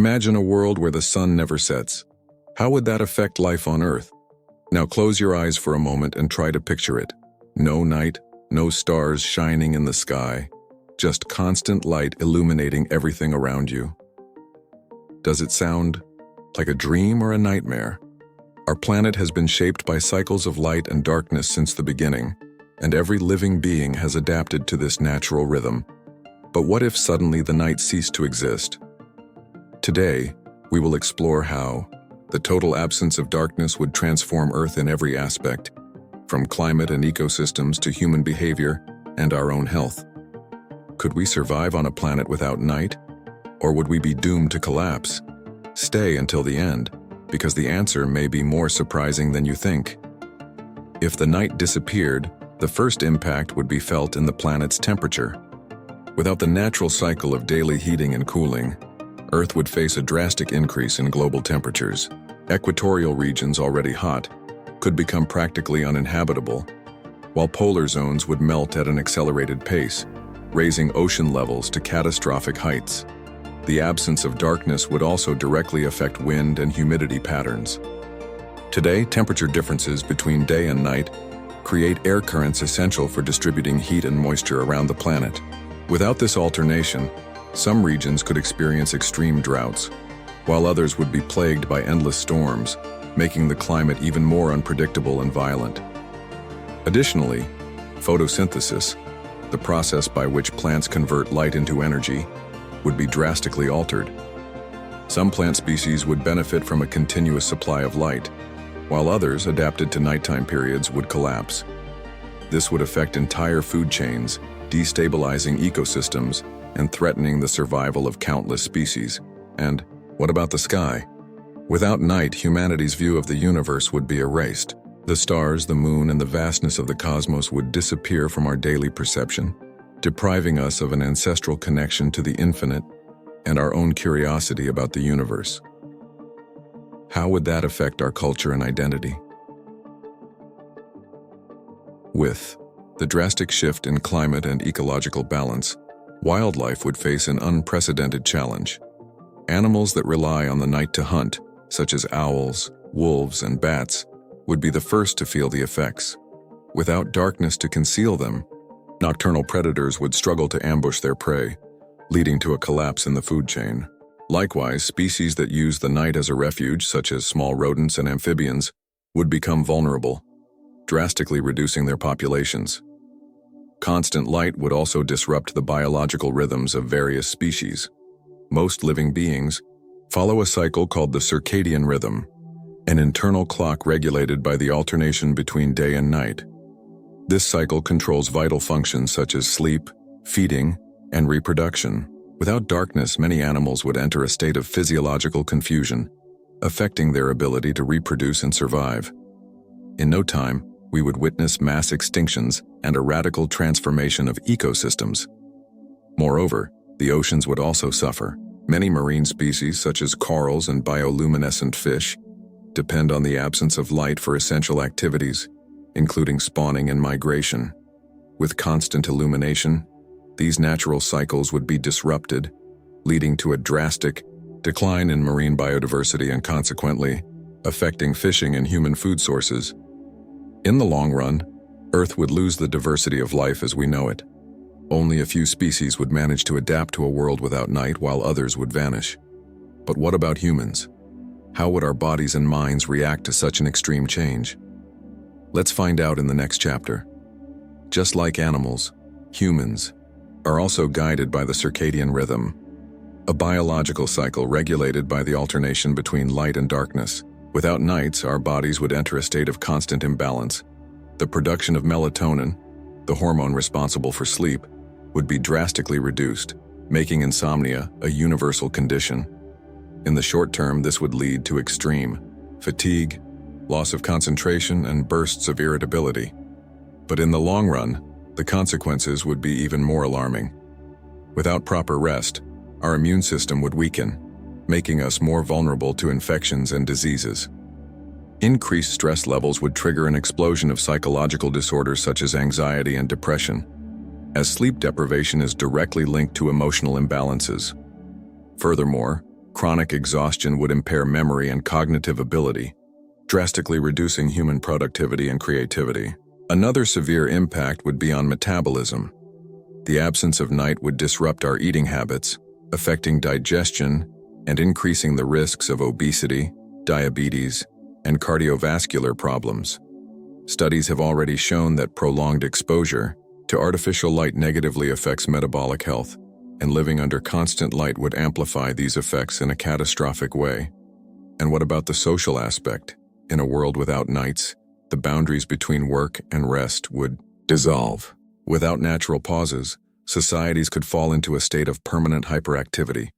Imagine a world where the sun never sets. How would that affect life on Earth? Now close your eyes for a moment and try to picture it. No night, no stars shining in the sky, just constant light illuminating everything around you. Does it sound like a dream or a nightmare? Our planet has been shaped by cycles of light and darkness since the beginning, and every living being has adapted to this natural rhythm. But what if suddenly the night ceased to exist? Today, we will explore how the total absence of darkness would transform Earth in every aspect, from climate and ecosystems to human behavior and our own health. Could we survive on a planet without night? Or would we be doomed to collapse? Stay until the end, because the answer may be more surprising than you think. If the night disappeared, the first impact would be felt in the planet's temperature. Without the natural cycle of daily heating and cooling, Earth would face a drastic increase in global temperatures. Equatorial regions already hot could become practically uninhabitable, while polar zones would melt at an accelerated pace, raising ocean levels to catastrophic heights. The absence of darkness would also directly affect wind and humidity patterns. Today, temperature differences between day and night create air currents essential for distributing heat and moisture around the planet. Without this alternation, some regions could experience extreme droughts, while others would be plagued by endless storms, making the climate even more unpredictable and violent. Additionally, photosynthesis, the process by which plants convert light into energy, would be drastically altered. Some plant species would benefit from a continuous supply of light, while others, adapted to nighttime periods, would collapse. This would affect entire food chains, destabilizing ecosystems and threatening the survival of countless species. And what about the sky? Without night, humanity's view of the universe would be erased. The stars, the moon, and the vastness of the cosmos would disappear from our daily perception, depriving us of an ancestral connection to the infinite and our own curiosity about the universe. How would that affect our culture and identity? With the drastic shift in climate and ecological balance, wildlife would face an unprecedented challenge. Animals that rely on the night to hunt, such as owls, wolves, and bats, would be the first to feel the effects. Without darkness to conceal them, nocturnal predators would struggle to ambush their prey, leading to a collapse in the food chain. Likewise, species that use the night as a refuge, such as small rodents and amphibians, would become vulnerable, drastically reducing their populations. Constant light would also disrupt the biological rhythms of various species. Most living beings follow a cycle called the circadian rhythm, an internal clock regulated by the alternation between day and night. This cycle controls vital functions such as sleep, feeding, and reproduction. Without darkness, many animals would enter a state of physiological confusion, affecting their ability to reproduce and survive. In no time, we would witness mass extinctions and a radical transformation of ecosystems. Moreover, the oceans would also suffer. Many marine species, such as corals and bioluminescent fish, depend on the absence of light for essential activities, including spawning and migration. With constant illumination, these natural cycles would be disrupted, leading to a drastic decline in marine biodiversity and consequently affecting fishing and human food sources. In the long run, Earth would lose the diversity of life as we know it. Only a few species would manage to adapt to a world without night, while others would vanish. But what about humans? How would our bodies and minds react to such an extreme change? Let's find out in the next chapter. Just like animals, humans are also guided by the circadian rhythm, a biological cycle regulated by the alternation between light and darkness. Without nights, our bodies would enter a state of constant imbalance. The production of melatonin, the hormone responsible for sleep, would be drastically reduced, making insomnia a universal condition. In the short term, this would lead to extreme fatigue, loss of concentration, and bursts of irritability. But in the long run, the consequences would be even more alarming. Without proper rest, our immune system would weaken, making us more vulnerable to infections and diseases. Increased stress levels would trigger an explosion of psychological disorders such as anxiety and depression, as sleep deprivation is directly linked to emotional imbalances. Furthermore, Chronic exhaustion would impair memory and cognitive ability, drastically reducing human productivity and creativity. Another severe impact would be on metabolism. The absence of night would disrupt our eating habits, affecting digestion and increasing the risks of obesity, diabetes, and cardiovascular problems. Studies have already shown that prolonged exposure to artificial light negatively affects metabolic health, and living under constant light would amplify these effects in a catastrophic way. And what about the social aspect? In a world without nights, the boundaries between work and rest would dissolve. Without natural pauses, societies could fall into a state of permanent hyperactivity,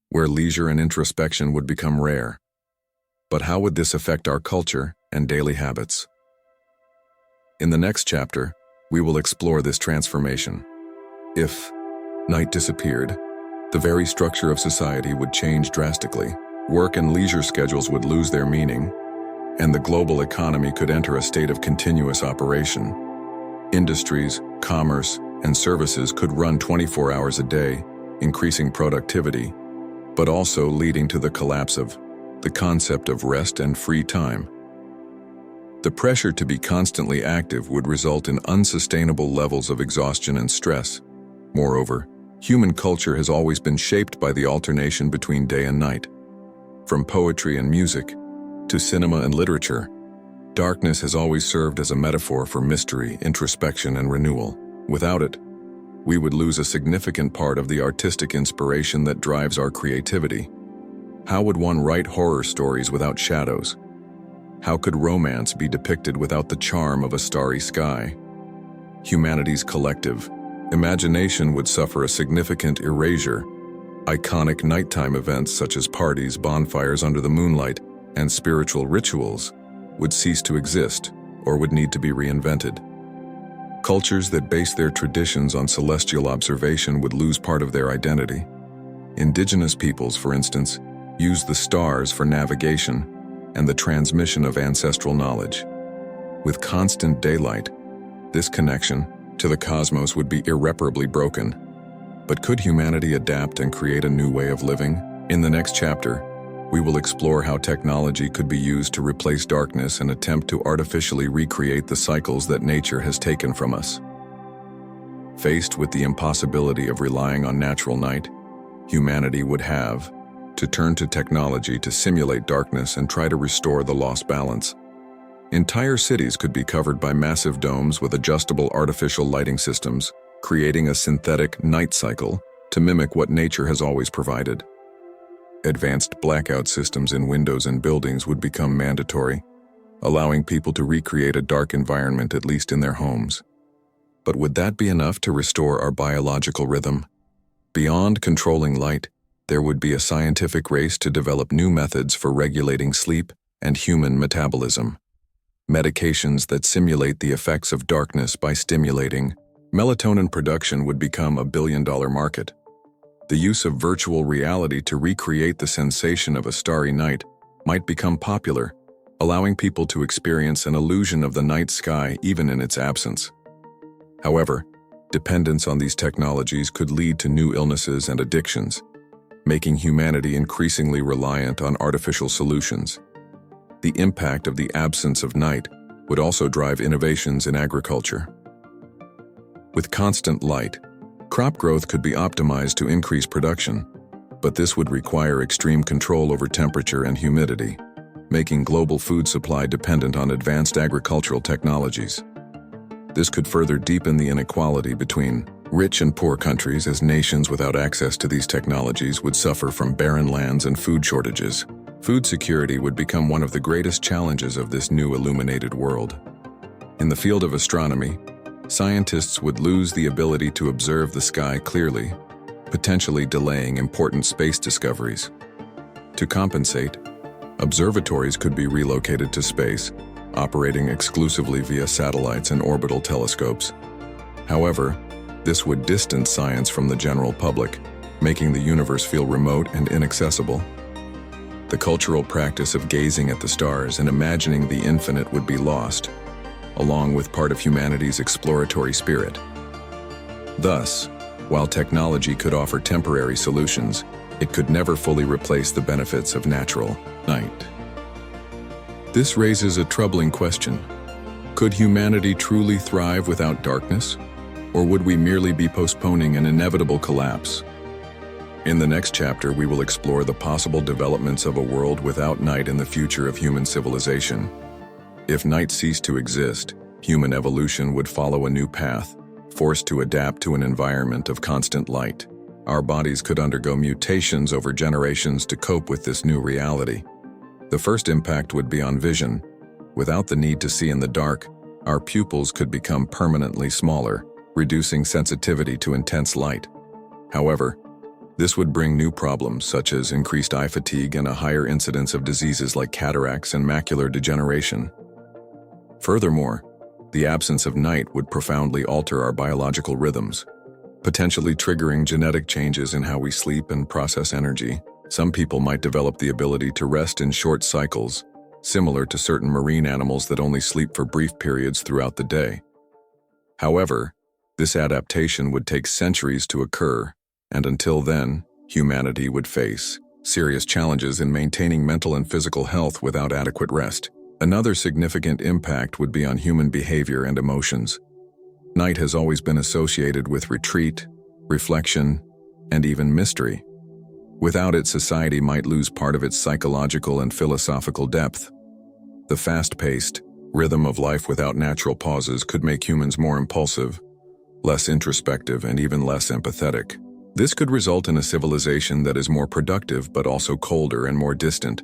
where leisure and introspection would become rare. But how would this affect our culture and daily habits? In the next chapter, we will explore this transformation. If night disappeared, the very structure of society would change drastically. Work and leisure schedules would lose their meaning, and the global economy could enter a state of continuous operation. Industries, commerce, and services could run 24 hours a day, increasing productivity, but also leading to the collapse of the concept of rest and free time. The pressure to be constantly active would result in unsustainable levels of exhaustion and stress. Moreover, human culture has always been shaped by the alternation between day and night. From poetry and music to cinema and literature, darkness has always served as a metaphor for mystery, introspection, and renewal. Without it, we would lose a significant part of the artistic inspiration that drives our creativity. How would one write horror stories without shadows? How could romance be depicted without the charm of a starry sky? Humanity's collective imagination would suffer a significant erasure. Iconic nighttime events such as parties, bonfires under the moonlight, and spiritual rituals would cease to exist or would need to be reinvented. Cultures that base their traditions on celestial observation would lose part of their identity. Indigenous peoples, for instance, use the stars for navigation and the transmission of ancestral knowledge. With constant daylight, this connection to the cosmos would be irreparably broken. But could humanity adapt and create a new way of living? In the next chapter, we will explore how technology could be used to replace darkness and attempt to artificially recreate the cycles that nature has taken from us. Faced with the impossibility of relying on natural night, humanity would have to turn to technology to simulate darkness and try to restore the lost balance. Entire cities could be covered by massive domes with adjustable artificial lighting systems, creating a synthetic night cycle to mimic what nature has always provided. Advanced blackout systems in windows and buildings would become mandatory, allowing people to recreate a dark environment at least in their homes. But would that be enough to restore our biological rhythm? Beyond controlling light, there would be a scientific race to develop new methods for regulating sleep and human metabolism. Medications that simulate the effects of darkness by stimulating melatonin production would become a billion-dollar market. The use of virtual reality to recreate the sensation of a starry night might become popular, allowing people to experience an illusion of the night sky even in its absence. However, dependence on these technologies could lead to new illnesses and addictions, making humanity increasingly reliant on artificial solutions. The impact of the absence of night would also drive innovations in agriculture. With constant light, crop growth could be optimized to increase production, but this would require extreme control over temperature and humidity, making global food supply dependent on advanced agricultural technologies. This could further deepen the inequality between rich and poor countries, as nations without access to these technologies would suffer from barren lands and food shortages. Food security would become one of the greatest challenges of this new illuminated world. In the field of astronomy, scientists would lose the ability to observe the sky clearly, potentially delaying important space discoveries. To compensate, observatories could be relocated to space, operating exclusively via satellites and orbital telescopes. However, this would distance science from the general public, making the universe feel remote and inaccessible. The cultural practice of gazing at the stars and imagining the infinite would be lost, along with part of humanity's exploratory spirit. Thus, while technology could offer temporary solutions, it could never fully replace the benefits of natural night. This raises a troubling question. Could humanity truly thrive without darkness? Or would we merely be postponing an inevitable collapse? In the next chapter, we will explore the possible developments of a world without night in the future of human civilization. If night ceased to exist, human evolution would follow a new path, forced to adapt to an environment of constant light. Our bodies could undergo mutations over generations to cope with this new reality. The first impact would be on vision. Without the need to see in the dark, our pupils could become permanently smaller, reducing sensitivity to intense light. However, this would bring new problems such as increased eye fatigue and a higher incidence of diseases like cataracts and macular degeneration. Furthermore, the absence of night would profoundly alter our biological rhythms, potentially triggering genetic changes in how we sleep and process energy. Some people might develop the ability to rest in short cycles, similar to certain marine animals that only sleep for brief periods throughout the day. However, this adaptation would take centuries to occur, and until then, humanity would face serious challenges in maintaining mental and physical health without adequate rest. Another significant impact would be on human behavior and emotions. Night has always been associated with retreat, reflection, and even mystery. Without it, society might lose part of its psychological and philosophical depth. The fast-paced rhythm of life without natural pauses could make humans more impulsive, less introspective, and even less empathetic. This could result in a civilization that is more productive but also colder and more distant,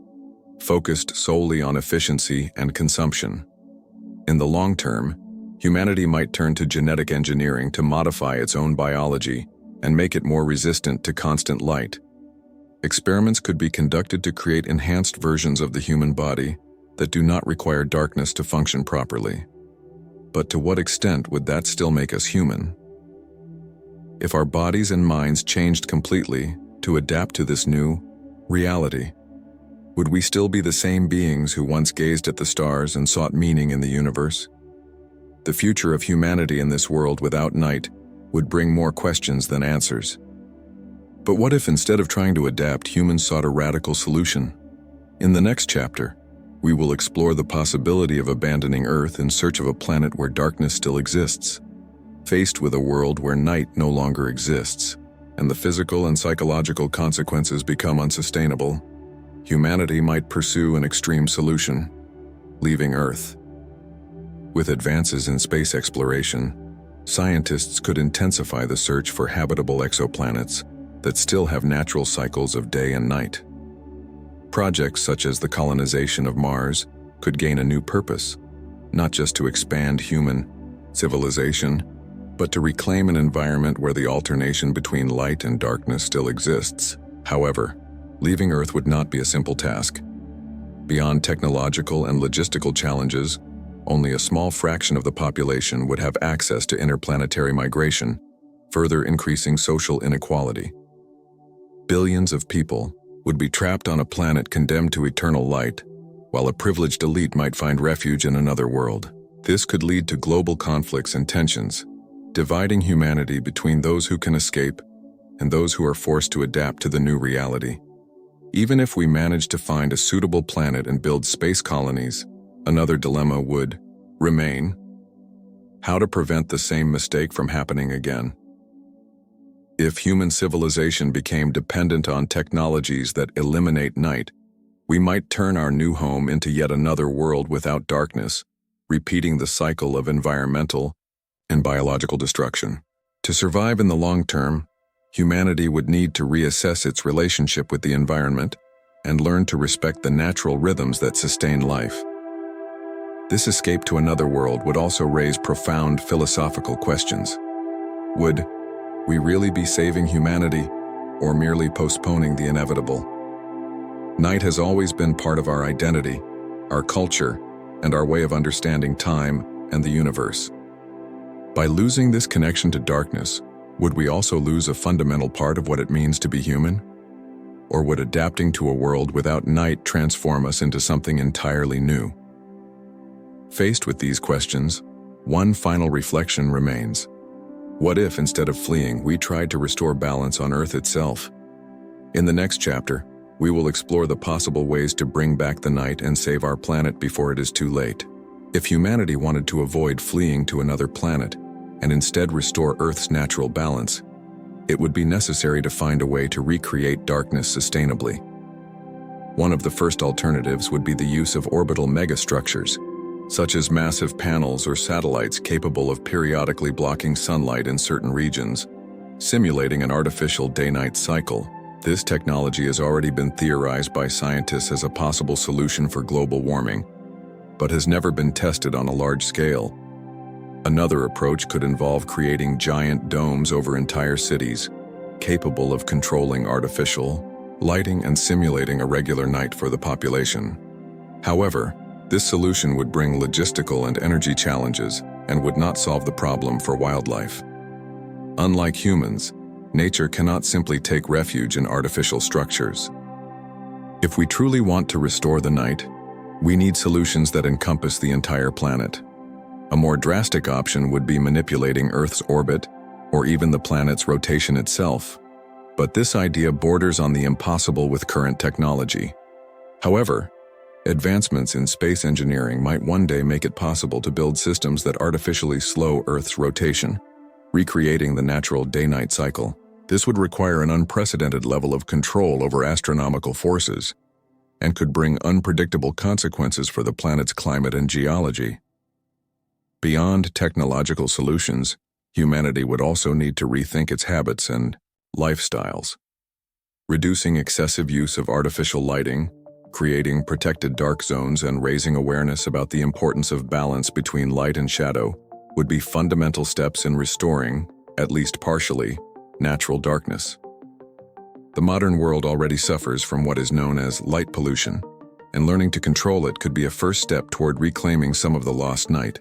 focused solely on efficiency and consumption. In the long term, humanity might turn to genetic engineering to modify its own biology and make it more resistant to constant light. Experiments could be conducted to create enhanced versions of the human body that do not require darkness to function properly. But to what extent would that still make us human? If our bodies and minds changed completely to adapt to this new reality, would we still be the same beings who once gazed at the stars and sought meaning in the universe? The future of humanity in this world without night would bring more questions than answers. But what if instead of trying to adapt, humans sought a radical solution? In the next chapter, we will explore the possibility of abandoning Earth in search of a planet where darkness still exists. Faced with a world where night no longer exists, and the physical and psychological consequences become unsustainable, humanity might pursue an extreme solution, leaving Earth. With advances in space exploration, scientists could intensify the search for habitable exoplanets that still have natural cycles of day and night. Projects such as the colonization of Mars could gain a new purpose, not just to expand human civilization, but to reclaim an environment where the alternation between light and darkness still exists. However, leaving Earth would not be a simple task. Beyond technological and logistical challenges, only a small fraction of the population would have access to interplanetary migration, further increasing social inequality. Billions of people would be trapped on a planet condemned to eternal light, while a privileged elite might find refuge in another world. This could lead to global conflicts and tensions, dividing humanity between those who can escape and those who are forced to adapt to the new reality. Even if we manage to find a suitable planet and build space colonies, another dilemma would remain: how to prevent the same mistake from happening again. If human civilization became dependent on technologies that eliminate night, we might turn our new home into yet another world without darkness, repeating the cycle of environmental and biological destruction. To survive in the long term, humanity would need to reassess its relationship with the environment and learn to respect the natural rhythms that sustain life. This escape to another world would also raise profound philosophical questions. Would we really be saving humanity, or merely postponing the inevitable? Night has always been part of our identity, our culture, and our way of understanding time and the universe. By losing this connection to darkness, would we also lose a fundamental part of what it means to be human? Or would adapting to a world without night transform us into something entirely new? Faced with these questions, one final reflection remains. What if, instead of fleeing, we tried to restore balance on Earth itself? In the next chapter, we will explore the possible ways to bring back the night and save our planet before it is too late. If humanity wanted to avoid fleeing to another planet and instead restore Earth's natural balance, it would be necessary to find a way to recreate darkness sustainably. One of the first alternatives would be the use of orbital megastructures, such as massive panels or satellites capable of periodically blocking sunlight in certain regions, simulating an artificial day-night cycle. This technology has already been theorized by scientists as a possible solution for global warming, but has never been tested on a large scale. Another approach could involve creating giant domes over entire cities, capable of controlling artificial lighting and simulating a regular night for the population. However, this solution would bring logistical and energy challenges and would not solve the problem for wildlife. Unlike humans, nature cannot simply take refuge in artificial structures. If we truly want to restore the night, we need solutions that encompass the entire planet. A more drastic option would be manipulating Earth's orbit or even the planet's rotation itself. But this idea borders on the impossible with current technology. However, advancements in space engineering might one day make it possible to build systems that artificially slow Earth's rotation, recreating the natural day-night cycle. This would require an unprecedented level of control over astronomical forces and could bring unpredictable consequences for the planet's climate and geology. Beyond technological solutions, humanity would also need to rethink its habits and lifestyles. Reducing excessive use of artificial lighting, creating protected dark zones, and raising awareness about the importance of balance between light and shadow would be fundamental steps in restoring, at least partially, natural darkness. The modern world already suffers from what is known as light pollution, and learning to control it could be a first step toward reclaiming some of the lost night.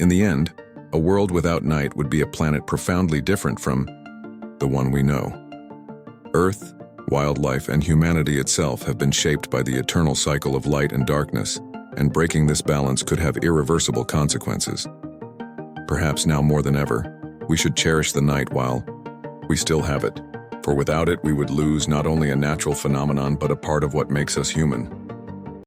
In the end, a world without night would be a planet profoundly different from the one we know. Earth, wildlife, and humanity itself have been shaped by the eternal cycle of light and darkness, and breaking this balance could have irreversible consequences. Perhaps now more than ever, we should cherish the night while we still have it, for without it we would lose not only a natural phenomenon but a part of what makes us human.